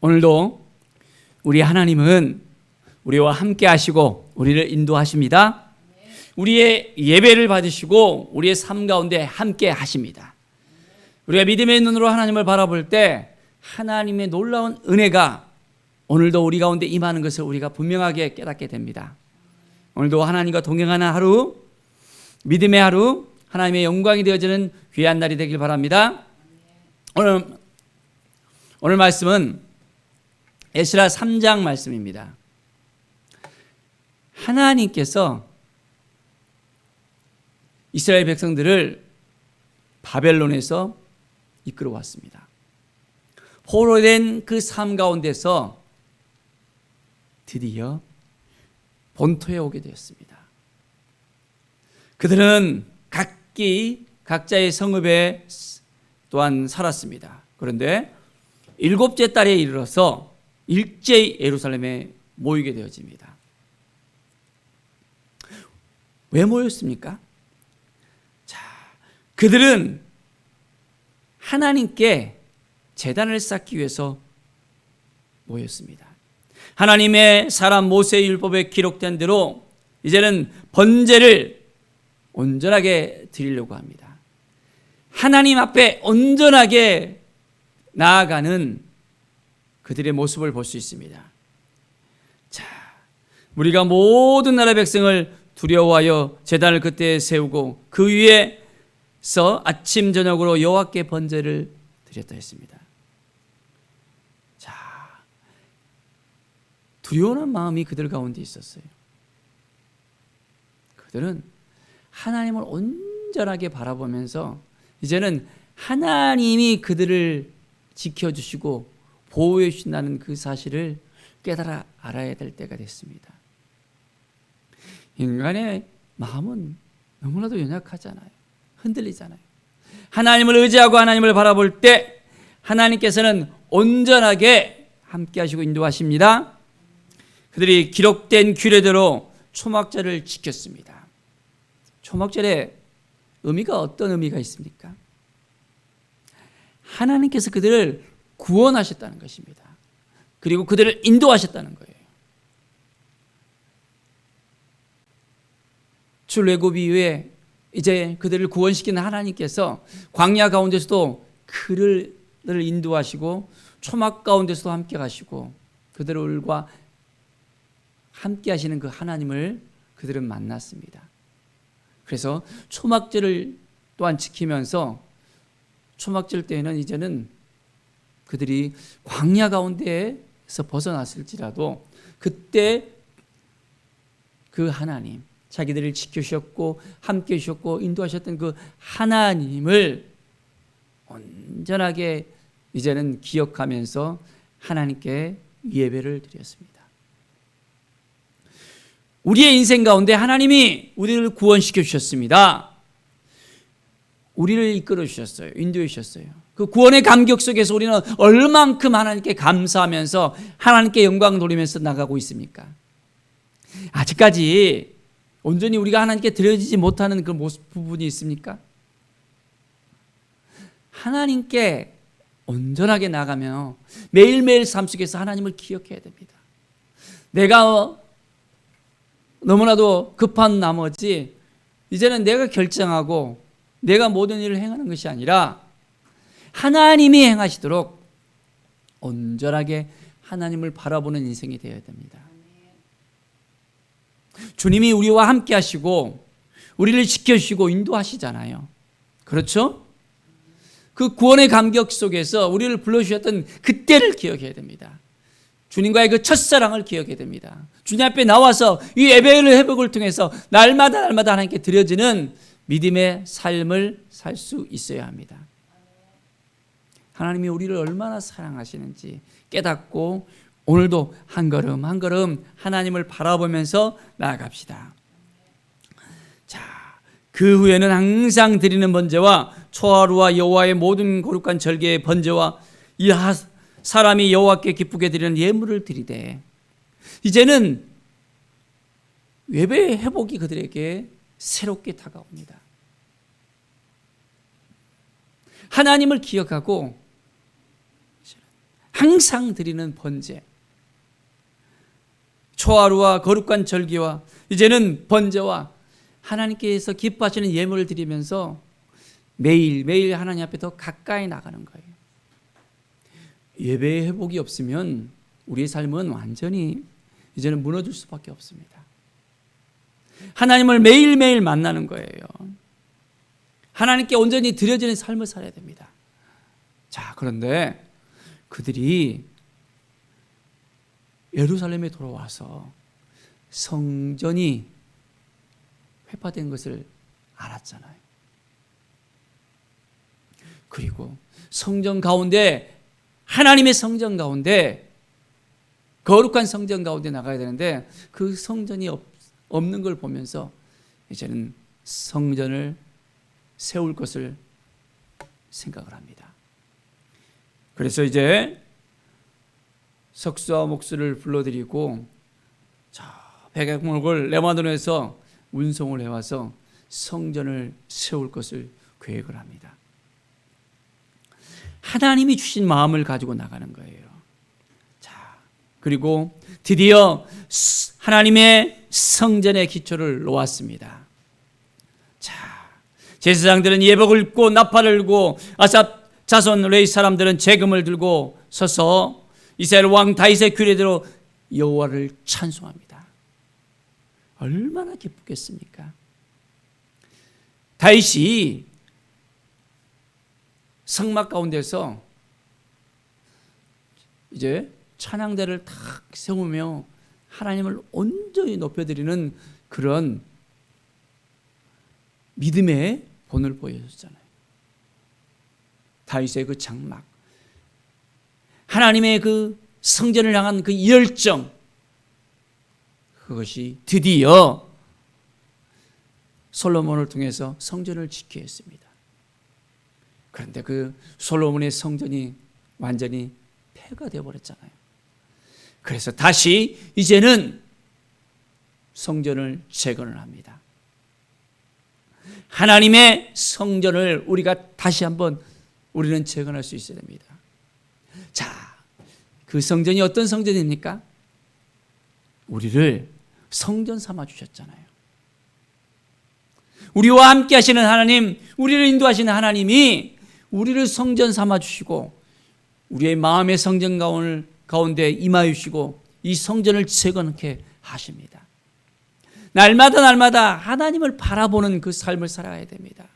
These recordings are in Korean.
오늘도 우리 하나님은 우리와 함께 하시고 우리를 인도하십니다. 우리의 예배를 받으시고 우리의 삶 가운데 함께 하십니다. 우리가 믿음의 눈으로 하나님을 바라볼 때 하나님의 놀라운 은혜가 오늘도 우리 가운데 임하는 것을 우리가 분명하게 깨닫게 됩니다. 오늘도 하나님과 동행하는 하루, 믿음의 하루, 하나님의 영광이 되어지는 귀한 날이 되길 바랍니다. 오늘 말씀은 에스라 3장 말씀입니다. 하나님께서 이스라엘 백성들을 바벨론에서 이끌어 왔습니다. 포로된 그 삶 가운데서 드디어 본토에 오게 되었습니다. 그들은 각자의 성읍에 또한 살았습니다. 그런데 7째 달에 이르러서 일제히 예루살렘에 모이게 되어집니다. 왜 모였습니까? 자, 그들은 하나님께 제단을 쌓기 위해서 모였습니다. 하나님의 사람 모세의 율법에 기록된 대로 이제는 번제를 온전하게 드리려고 합니다. 하나님 앞에 온전하게 나아가는 그들의 모습을 볼 수 있습니다. 자, 우리가 모든 나라 백성을 두려워하여 제단을 그때 세우고 그 위에서 아침 저녁으로 여호와께 번제를 드렸다 했습니다. 자, 두려워하는 마음이 그들 가운데 있었어요. 그들은 하나님을 온전하게 바라보면서 이제는 하나님이 그들을 지켜주시고 보호해 주신다는 그 사실을 깨달아 알아야 될 때가 됐습니다. 인간의 마음은 너무나도 연약하잖아요. 흔들리잖아요. 하나님을 의지하고 하나님을 바라볼 때 하나님께서는 온전하게 함께 하시고 인도하십니다. 그들이 기록된 규례대로 초막절을 지켰습니다. 초막절의 의미가 어떤 의미가 있습니까? 하나님께서 그들을 구원하셨다는 것입니다. 그리고 그들을 인도하셨다는 거예요. 출애굽 이후에 이제 그들을 구원시키는 하나님께서 광야 가운데서도 그들을 인도하시고 초막 가운데서도 함께 가시고 그들과 함께 하시는 그 하나님을 그들은 만났습니다. 그래서 초막절을 또한 지키면서 초막절 때에는 이제는 그들이 광야 가운데에서 벗어났을지라도 그때 그 하나님, 자기들을 지켜주셨고 함께 해주셨고 인도하셨던 그 하나님을 온전하게 이제는 기억하면서 하나님께 예배를 드렸습니다. 우리의 인생 가운데 하나님이 우리를 구원시켜 주셨습니다. 우리를 이끌어 주셨어요. 인도해 주셨어요. 그 구원의 감격 속에서 우리는 얼만큼 하나님께 감사하면서 하나님께 영광 돌리면서 나가고 있습니까? 아직까지 온전히 우리가 하나님께 드려지지 못하는 그 부분이 있습니까? 하나님께 온전하게 나가며 매일매일 삶 속에서 하나님을 기억해야 됩니다. 내가 너무나도 급한 나머지 이제는 내가 결정하고 내가 모든 일을 행하는 것이 아니라 하나님이 행하시도록 온전하게 하나님을 바라보는 인생이 되어야 됩니다. 주님이 우리와 함께 하시고 우리를 지켜주시고 인도하시잖아요. 그렇죠? 그 구원의 감격 속에서 우리를 불러주셨던 그때를 기억해야 됩니다. 주님과의 그 첫사랑을 기억해야 됩니다. 주님 앞에 나와서 이 예배의 회복을 통해서 날마다 하나님께 드려지는 믿음의 삶을 살 수 있어야 합니다. 하나님이 우리를 얼마나 사랑하시는지 깨닫고 오늘도 한 걸음 한 걸음 하나님을 바라보면서 나아갑시다. 자, 그 후에는 항상 드리는 번제와 초하루와 여호와의 모든 거룩한 절개의 번제와 이 사람이 여호와께 기쁘게 드리는 예물을 드리되 이제는 예배의 회복이 그들에게 새롭게 다가옵니다. 하나님을 기억하고 항상 드리는 번제, 초하루와 거룩한 절기와 이제는 번제와 하나님께서 기뻐하시는 예물을 드리면서 매일매일 하나님 앞에 더 가까이 나가는 거예요. 예배의 회복이 없으면 우리의 삶은 완전히 이제는 무너질 수밖에 없습니다. 하나님을 매일매일 만나는 거예요. 하나님께 온전히 드려지는 삶을 살아야 됩니다. 자, 그런데 그들이 예루살렘에 돌아와서 성전이 회파된 것을 알았잖아요. 그리고 성전 가운데, 하나님의 성전 가운데, 거룩한 성전 가운데 나가야 되는데 그 성전이 없는 걸 보면서 이제는 성전을 세울 것을 생각을 합니다. 그래서 이제 석수와 목수를 불러들이고 백악목을 레바논에서 운송을 해와서 성전을 세울 것을 계획을 합니다. 하나님이 주신 마음을 가지고 나가는 거예요. 자, 그리고 드디어 하나님의 성전의 기초를 놓았습니다. 자, 제사장들은 예복을 입고 나팔을 불고 아삽 자손 레위 사람들은 재금을 들고 서서 이스라엘 왕 다윗의 규례대로 여호와를 찬송합니다. 얼마나 기쁘겠습니까? 다윗이 성막 가운데서 이제 찬양대를 탁 세우며 하나님을 온전히 높여드리는 그런 믿음의 본을 보여줬잖아요. 다윗의 그 장막, 하나님의 그 성전을 향한 그 열정, 그것이 드디어 솔로몬을 통해서 성전을 짓게 했습니다. 그런데 그 솔로몬의 성전이 완전히 폐가 되어버렸잖아요. 그래서 다시 이제는 성전을 재건을 합니다. 하나님의 성전을 우리가 다시 한번 우리는 재건할 수 있어야 됩니다. 자, 그 성전이 어떤 성전입니까? 우리를 성전 삼아 주셨잖아요. 우리와 함께 하시는 하나님, 우리를 인도하시는 하나님이 우리를 성전 삼아 주시고 우리의 마음의 성전 가운데 임하여 주시고 이 성전을 재건케 하십니다. 날마다 하나님을 바라보는 그 삶을 살아야 됩니다.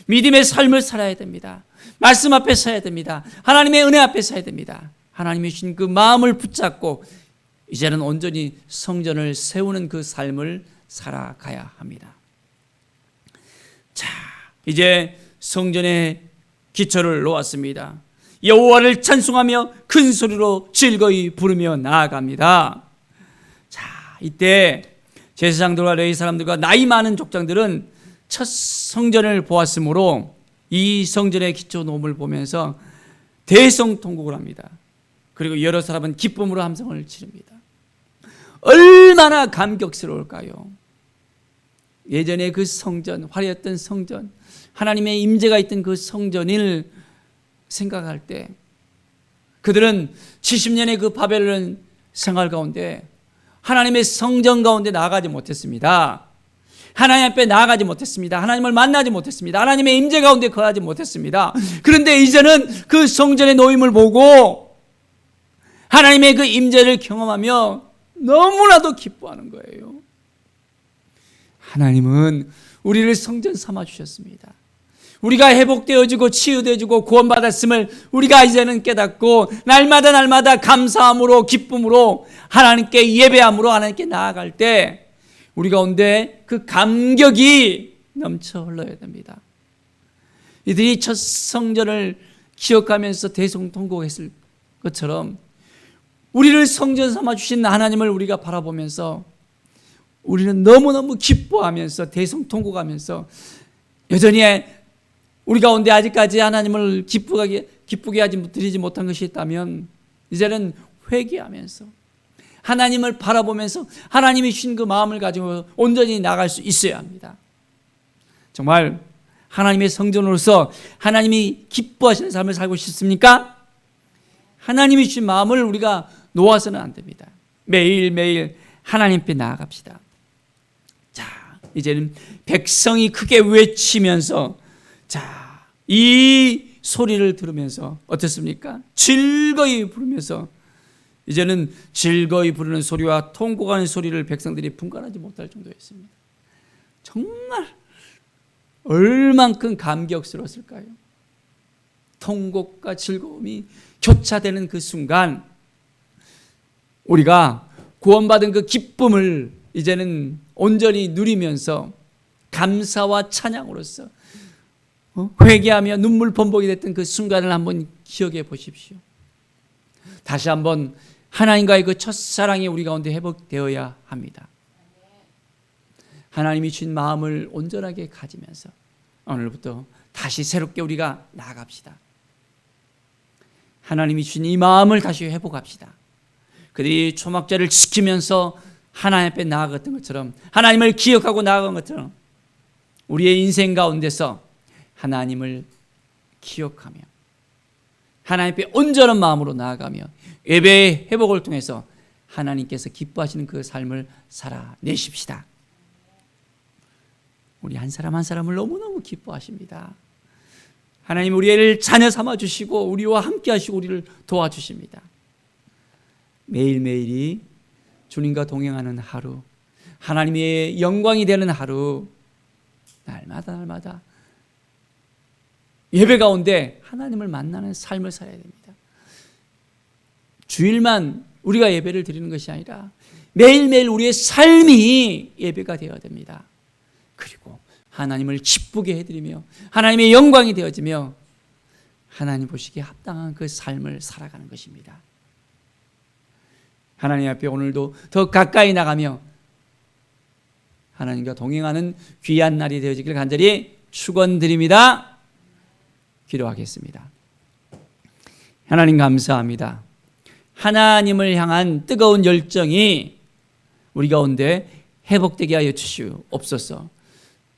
믿음의 삶을 살아야 됩니다. 말씀 앞에 서야 됩니다. 하나님의 은혜 앞에 서야 됩니다. 하나님이 주신 그 마음을 붙잡고 이제는 온전히 성전을 세우는 그 삶을 살아가야 합니다. 자, 이제 성전의 기초를 놓았습니다. 여호와를 찬송하며 큰 소리로 즐거이 부르며 나아갑니다. 자, 이때 제사장들과 레위 사람들과 나이 많은 족장들은 첫 성전을 보았으므로 이 성전의 기초 놓음을 보면서 대성통곡을 합니다. 그리고 여러 사람은 기쁨으로 함성을 지릅니다. 얼마나 감격스러울까요? 예전에 그 성전, 화려했던 성전, 하나님의 임재가 있던 그 성전을 생각할 때 그들은 70년의 그 바벨론 생활 가운데 하나님의 성전 가운데 나아가지 못했습니다. 하나님 앞에 나아가지 못했습니다. 하나님을 만나지 못했습니다. 하나님의 임재 가운데 거하지 못했습니다. 그런데 이제는 그 성전의 놓임을 보고 하나님의 그 임재를 경험하며 너무나도 기뻐하는 거예요. 하나님은 우리를 성전 삼아 주셨습니다. 우리가 회복되어지고 치유되어지고 구원받았음을 우리가 이제는 깨닫고 날마다 감사함으로 기쁨으로 하나님께 예배함으로 하나님께 나아갈 때 우리 가운데 그 감격이 넘쳐 흘러야 됩니다. 이들이 첫 성전을 기억하면서 대성통곡했을 것처럼 우리를 성전 삼아 주신 하나님을 우리가 바라보면서 우리는 너무너무 기뻐하면서 대성통곡하면서 여전히 우리 가운데 아직까지 하나님을 기쁘게 드리지 못한 것이 있다면 이제는 회개하면서 하나님을 바라보면서 하나님이 주신 그 마음을 가지고 온전히 나갈 수 있어야 합니다. 정말 하나님의 성전으로서 하나님이 기뻐하시는 삶을 살고 싶습니까? 하나님이 주신 마음을 우리가 놓아서는 안 됩니다. 매일매일 하나님께 나아갑시다. 자, 이제는 백성이 크게 외치면서, 자, 이 소리를 들으면서 어떻습니까? 즐거이 부르면서, 이제는 즐거이 부르는 소리와 통곡하는 소리를 백성들이 분간하지 못할 정도였습니다. 정말 얼만큼 감격스러웠을까요? 통곡과 즐거움이 교차되는 그 순간, 우리가 구원받은 그 기쁨을 이제는 온전히 누리면서 감사와 찬양으로서 회개하며 눈물 범벅이 됐던 그 순간을 한번 기억해 보십시오. 다시 한번 하나님과의 그 첫사랑이 우리 가운데 회복되어야 합니다. 하나님이 주신 마음을 온전하게 가지면서 오늘부터 다시 새롭게 우리가 나아갑시다. 하나님이 주신 이 마음을 다시 회복합시다. 그들이 초막절을 지키면서 하나님 앞에 나아갔던 것처럼, 하나님을 기억하고 나아간 것처럼 우리의 인생 가운데서 하나님을 기억하며 하나님 앞에 온전한 마음으로 나아가며 예배의 회복을 통해서 하나님께서 기뻐하시는 그 삶을 살아내십시다. 우리 한 사람 한 사람을 너무너무 기뻐하십니다. 하나님 우리를 자녀 삼아주시고 우리와 함께 하시고 우리를 도와주십니다. 매일매일이 주님과 동행하는 하루, 하나님의 영광이 되는 하루, 날마다 예배 가운데 하나님을 만나는 삶을 살아야 됩니다. 주일만 우리가 예배를 드리는 것이 아니라 매일매일 우리의 삶이 예배가 되어야 됩니다. 그리고 하나님을 기쁘게 해드리며 하나님의 영광이 되어지며 하나님 보시기에 합당한 그 삶을 살아가는 것입니다. 하나님 앞에 오늘도 더 가까이 나가며 하나님과 동행하는 귀한 날이 되어지길 간절히 축원드립니다. 기도하겠습니다. 하나님 감사합니다. 하나님을 향한 뜨거운 열정이 우리 가운데 회복되게 하여 주시옵소서.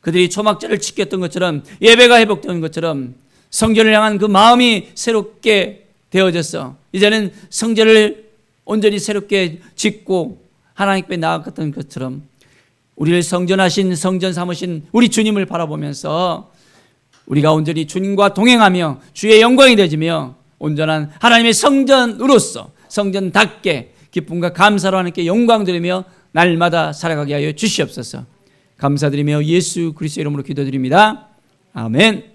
그들이 초막절을 지켰던 것처럼, 예배가 회복되는 것처럼 성전을 향한 그 마음이 새롭게 되어져서 이제는 성전을 온전히 새롭게 짓고 하나님께 나아갔던 것처럼 우리를 성전하신, 성전 삼으신 우리 주님을 바라보면서 우리가 온전히 주님과 동행하며 주의 영광이 되어지며 온전한 하나님의 성전으로서 성전답게 기쁨과 감사로 하나님께 영광 드리며 날마다 살아가게 하여 주시옵소서. 감사드리며 예수 그리스도의 이름으로 기도드립니다. 아멘.